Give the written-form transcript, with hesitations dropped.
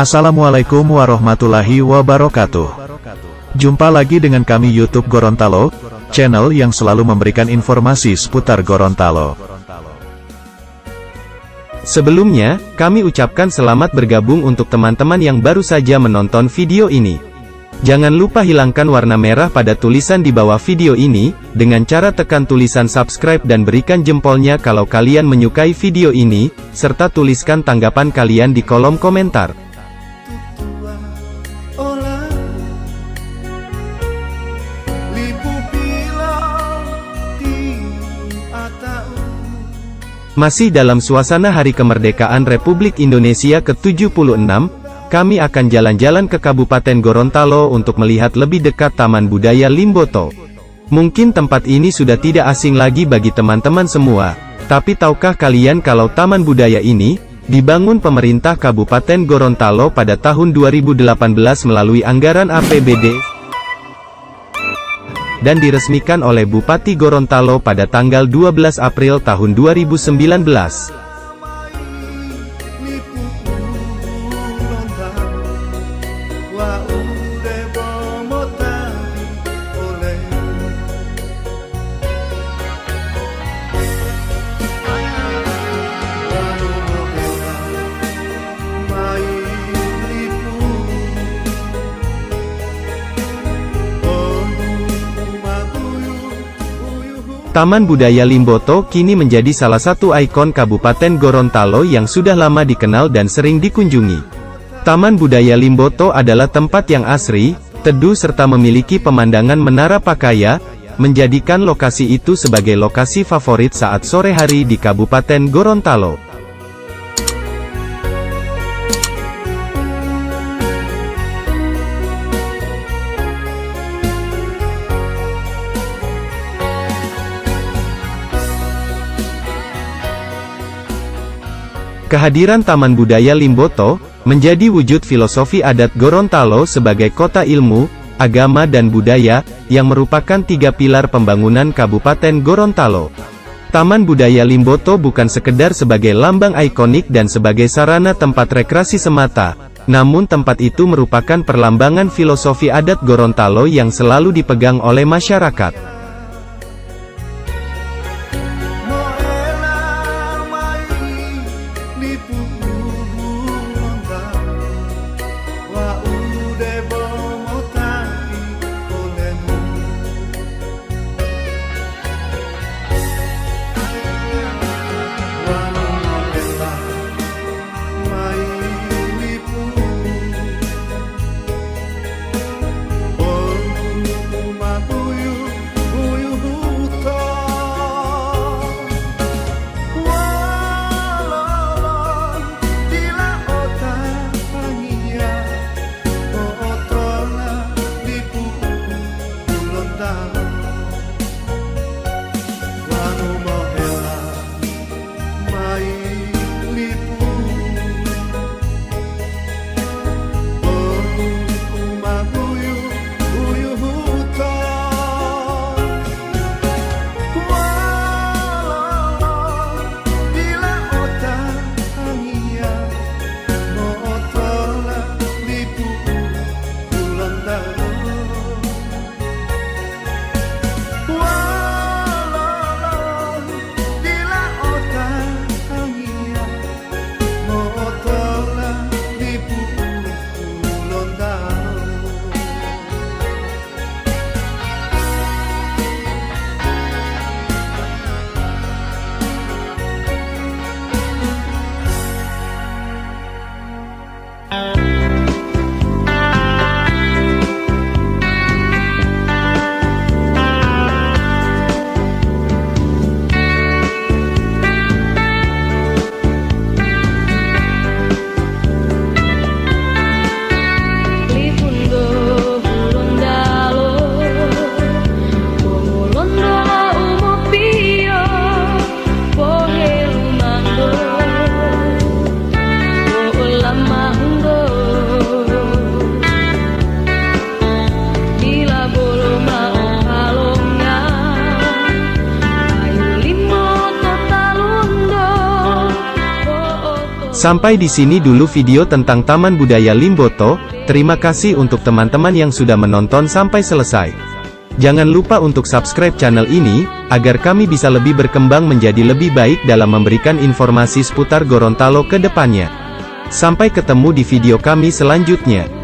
Assalamualaikum warahmatullahi wabarakatuh. Jumpa lagi dengan kami YouTube Gorontalo, channel yang selalu memberikan informasi seputar Gorontalo. Sebelumnya, kami ucapkan selamat bergabung untuk teman-teman yang baru saja menonton video ini. Jangan lupa hilangkan warna merah pada tulisan di bawah video ini, dengan cara tekan tulisan subscribe dan berikan jempolnya kalau kalian menyukai video ini, serta tuliskan tanggapan kalian di kolom komentar. Masih dalam suasana Hari Kemerdekaan Republik Indonesia ke-76, kami akan jalan-jalan ke Kabupaten Gorontalo untuk melihat lebih dekat Taman Budaya Limboto. Mungkin tempat ini sudah tidak asing lagi bagi teman-teman semua, tapi tahukah kalian kalau Taman Budaya ini dibangun pemerintah Kabupaten Gorontalo pada tahun 2018 melalui anggaran APBD dan diresmikan oleh Bupati Gorontalo pada tanggal 12 April tahun 2019. Taman Budaya Limboto kini menjadi salah satu ikon Kabupaten Gorontalo yang sudah lama dikenal dan sering dikunjungi. Taman Budaya Limboto adalah tempat yang asri, teduh serta memiliki pemandangan Menara Pakaya, menjadikan lokasi itu sebagai lokasi favorit saat sore hari di Kabupaten Gorontalo. Kehadiran Taman Budaya Limboto menjadi wujud filosofi adat Gorontalo sebagai kota ilmu, agama dan budaya, yang merupakan tiga pilar pembangunan Kabupaten Gorontalo. Taman Budaya Limboto bukan sekedar sebagai lambang ikonik dan sebagai sarana tempat rekreasi semata, namun tempat itu merupakan perlambangan filosofi adat Gorontalo yang selalu dipegang oleh masyarakat. Sampai di sini dulu video tentang Taman Budaya Limboto. Terima kasih untuk teman-teman yang sudah menonton sampai selesai. Jangan lupa untuk subscribe channel ini, agar kami bisa lebih berkembang menjadi lebih baik dalam memberikan informasi seputar Gorontalo ke depannya. Sampai ketemu di video kami selanjutnya.